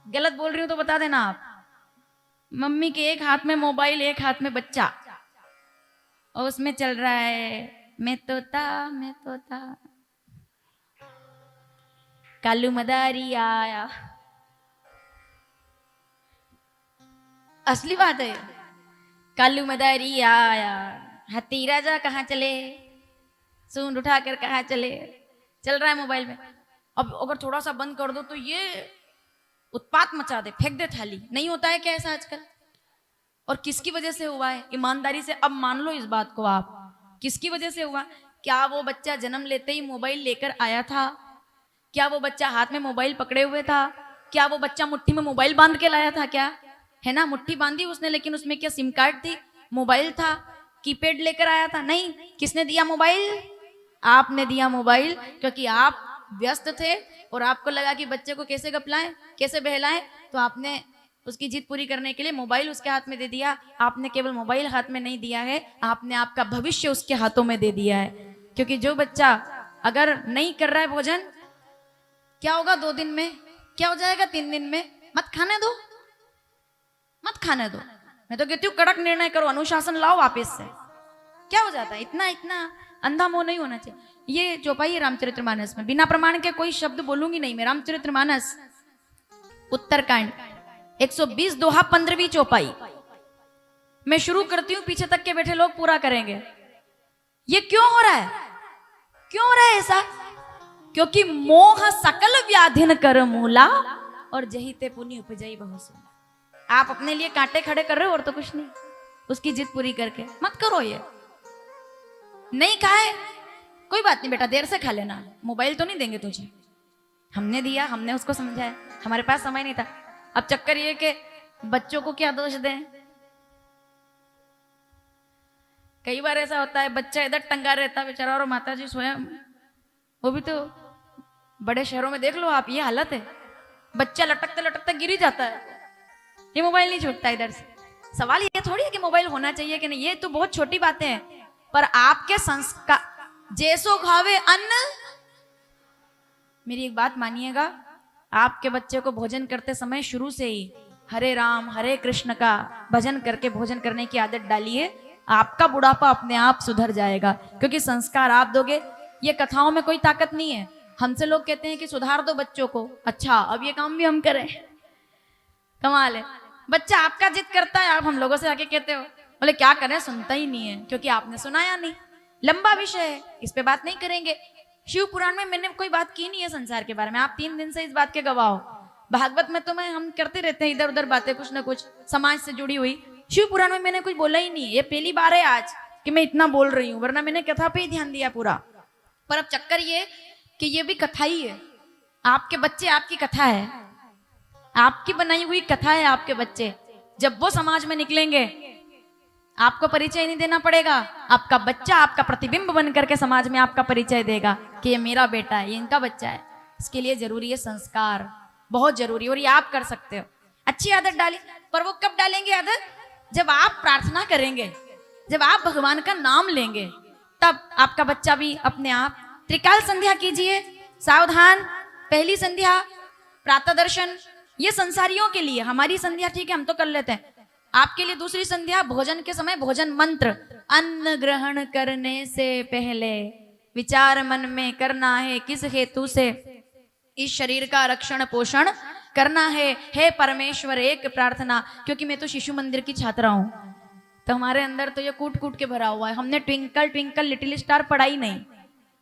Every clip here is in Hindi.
गलत बोल रही हूं तो बता देना आप। मम्मी के एक हाथ में मोबाइल, एक हाथ में बच्चा, और उसमें चल रहा है मैं तोता मैं तोता, कालू मदारी आया। असली बात है। कालू मदारी आया, हाथी राजा कहाँ चले, सूंड उठाकर कहाँ चले, चल रहा है मोबाइल में। अब अगर थोड़ा सा बंद कर दो तो ये उत्पात मचा दे, फेंक दे थाली। नहीं होता है क्या ऐसा आजकल? और किसकी वजह से हुआ है? ईमानदारी से अब मान लो इस बात को आप, किसकी वजह से हुआ? क्या वो बच्चा जन्म लेते ही मोबाइल लेकर आया था? क्या वो बच्चा हाथ में मोबाइल पकड़े हुए था? क्या वो बच्चा मुट्ठी में मोबाइल बांध के लाया था? क्या है ना, मुट्ठी बांधी उसने, लेकिन उसमें क्या सिम कार्ड थी, मोबाइल था, कीपैड लेकर आया था? नहीं। किसने दिया मोबाइल? आपने दिया मोबाइल, क्योंकि आप व्यस्त थे और आपको लगा कि बच्चे को कैसे गपलाएं, कैसे बहलाएं, तो आपने उसकी जिद पूरी करने के लिए मोबाइल उसके हाथ में दे दिया। आपने केवल मोबाइल हाथ में नहीं दिया है, आपने आपका भविष्य उसके हाथों में दे दिया है। क्योंकि जो बच्चा अगर नहीं कर रहा है भोजन, क्या होगा 2 दिन में, क्या हो जाएगा 3 दिन में? मत खाने दो, मत खाने दो। मैं तो कहती हूँ कड़क निर्णय करो, अनुशासन लाओ वापस से। क्या हो जाता है? इतना इतना अंधा मोह नहीं होना चाहिए। ये चौपाई है रामचरितमानस में, बिना प्रमाण के कोई शब्द बोलूंगी नहीं मैं। रामचरितमानस उत्तरकांड 120 दोहा 15वीं चौपाई। मैं शुरू करती हूँ, पीछे तक के बैठे लोग पूरा करेंगे। ये क्यों हो रहा है? क्यों हो रहा है ऐसा? क्योंकि मोह सकल व्याधिन कर मूला, और जही ते पुनि उपजई बहु सूला। आप अपने लिए कांटे खड़े कर रहे हो और तो कुछ नहीं, उसकी जिद पूरी करके। मत करो ये। नहीं खाए कोई बात नहीं बेटा, देर से खा लेना, मोबाइल तो नहीं देंगे तुझे। हमने दिया, हमने उसको समझाया, हमारे पास समय नहीं था। अब चक्कर ये कि बच्चों को क्या दोष दें? कई बार ऐसा होता है, बच्चा इधर टंगा रहता बेचारा और माता जी स्वयं, वो भी तो बड़े शहरों में देख लो आप, ये हालत है। बच्चा लटकते लटकते गिर ही जाता है, ये मोबाइल नहीं छूटता इधर से। सवाल ये थोड़ी है कि मोबाइल होना चाहिए कि नहीं, ये तो बहुत छोटी बातें हैं। पर आपके संस्कार, जैसो खावे अन्न, मेरी एक बात मानिएगा, आपके बच्चे को भोजन करते समय शुरू से ही हरे राम हरे कृष्ण का भजन करके भोजन करने की आदत डालिए। आपका बुढ़ापा अपने आप सुधर जाएगा, क्योंकि संस्कार आप दोगे। ये कथाओं में कोई ताकत नहीं है। हमसे लोग कहते हैं कि सुधार दो बच्चों को, अच्छा अब ये काम भी हम करें, कमाल है। बच्चा आपका जिद करता है, आप हम लोगों से आके कहते हो, बोले क्या करें, सुनता ही नहीं है, क्योंकि आपने सुनाया नहीं। लंबा विषय है, इस पे बात नहीं करेंगे। शिव पुराण में मैंने कोई बात की नहीं है संसार के बारे में, आप 3 दिन से इस बात के गवाह हो। भागवत में तो मैं हम करते रहते हैं इधर उधर बातें, कुछ ना कुछ समाज से जुड़ी हुई। शिव पुराण में मैंने कुछ बोला ही नहीं, ये पहली बार है आज कि मैं इतना बोल रही हूँ, वरना मैंने कथा पे ही ध्यान दिया पूरा। पर अब चक्कर ये कि ये भी कथा ही है, आपके बच्चे आपकी कथा है, आपकी बनाई हुई कथा है आपके बच्चे। जब वो समाज में निकलेंगे, आपको परिचय नहीं देना पड़ेगा, आपका बच्चा आपका प्रतिबिंब बन करके समाज में आपका परिचय देगा कि ये मेरा बेटा है, ये इनका बच्चा है। इसके लिए जरूरी है संस्कार, बहुत जरूरी, और ये आप कर सकते हो। अच्छी आदत डाली, पर वो कब डालेंगे आदत? जब आप प्रार्थना करेंगे, जब आप भगवान का नाम लेंगे, तब आपका बच्चा भी अपने आप। त्रिकाल संध्या कीजिए, सावधान। पहली संध्या प्रातः दर्शन, ये संसारियों के लिए, हमारी संध्या ठीक है हम तो कर लेते हैं। आपके लिए दूसरी संध्या भोजन के समय भोजन मंत्र, अन्न ग्रहण करने से पहले विचार मन में करना है किस हेतु से इस शरीर का रक्षण पोषण करना है। हे परमेश्वर एक प्रार्थना, क्योंकि मैं तो शिशु मंदिर की छात्रा हूं, तो हमारे अंदर तो ये कूट कूट के भरा हुआ है। हमने ट्विंकल ट्विंकल लिटिल स्टार पढ़ा ही नहीं,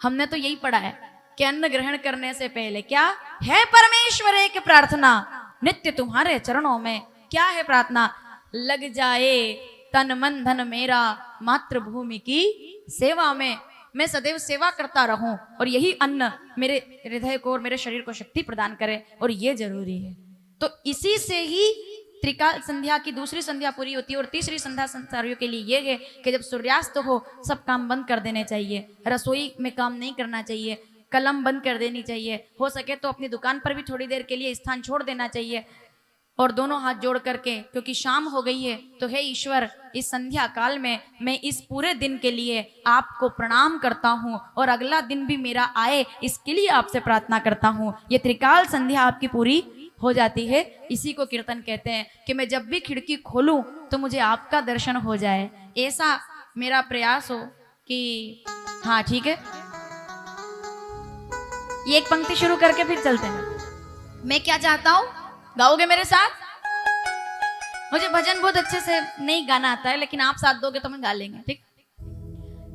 हमने तो यही पढ़ा है कि अन्न ग्रहण करने से पहले क्या है? परमेश्वर एक प्रार्थना नित्य तुम्हारे चरणों में। क्या है प्रार्थना? लग जाए तन मन धन मेरा मातृभूमि की सेवा में, मैं सदैव सेवा करता रहूं, और यही अन्न मेरे हृदय को और मेरे शरीर को शक्ति प्रदान करे, और ये जरूरी है। तो इसी से ही त्रिकाल संध्या की दूसरी संध्या पूरी होती है। और तीसरी संध्या संसारियों के लिए ये है कि जब सूर्यास्त हो सब काम बंद कर देने चाहिए, रसोई में काम नहीं करना चाहिए, कलम बंद कर देनी चाहिए, हो सके तो अपनी दुकान पर भी थोड़ी देर के लिए स्थान छोड़ देना चाहिए, और दोनों हाथ जोड़ करके, क्योंकि शाम हो गई है, तो हे ईश्वर इस संध्या काल में मैं इस पूरे दिन के लिए आपको प्रणाम करता हूँ, और अगला दिन भी मेरा आए इसके लिए आपसे प्रार्थना करता हूँ। ये त्रिकाल संध्या आपकी पूरी हो जाती है। इसी को कीर्तन कहते हैं कि मैं जब भी खिड़की खोलूं तो मुझे आपका दर्शन हो जाए। ऐसा मेरा प्रयास हो कि हाँ ठीक है, ये एक पंक्ति शुरू करके फिर चलते हैं। मैं क्या चाहता हूं, गाओगे मेरे साथ? मुझे भजन बहुत अच्छे से नहीं गाना आता है, लेकिन आप साथ दोगे तो मैं गा लेंगे, ठीक?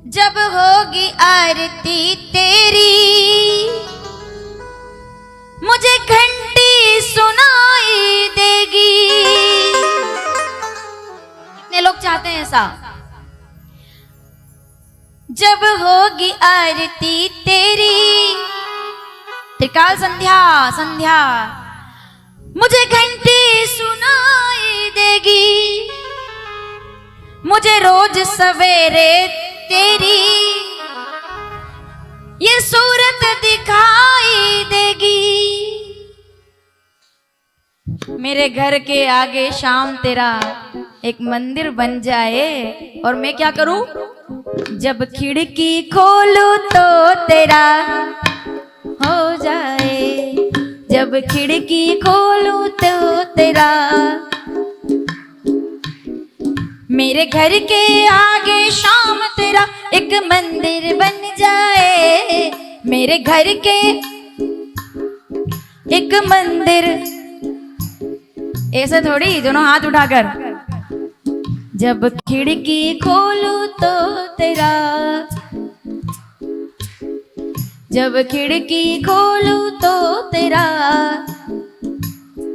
जब होगी आरती तेरी मुझे घंटी सुनाई देगी। कितने लोग चाहते हैं ऐसा? जब होगी आरती तेरी, त्रिकाल संध्या संध्या, मुझे घंटी सुनाई देगी। मुझे रोज सवेरे तेरी ये सूरत दिखाई देगी। मेरे घर के आगे शाम तेरा एक मंदिर बन जाए और मैं क्या करूं? जब खिड़की खोलूं तो तेरा हो जाए। जब खिड़की खोलूं तो तेरा, मेरे घर के आगे शाम तेरा एक मंदिर बन जाए। मेरे घर के एक मंदिर, ऐसे थोड़ी, दोनों हाथ उठाकर। जब खिड़की खोलूं तो तेरा, जब खिड़की खोलूं तो तेरा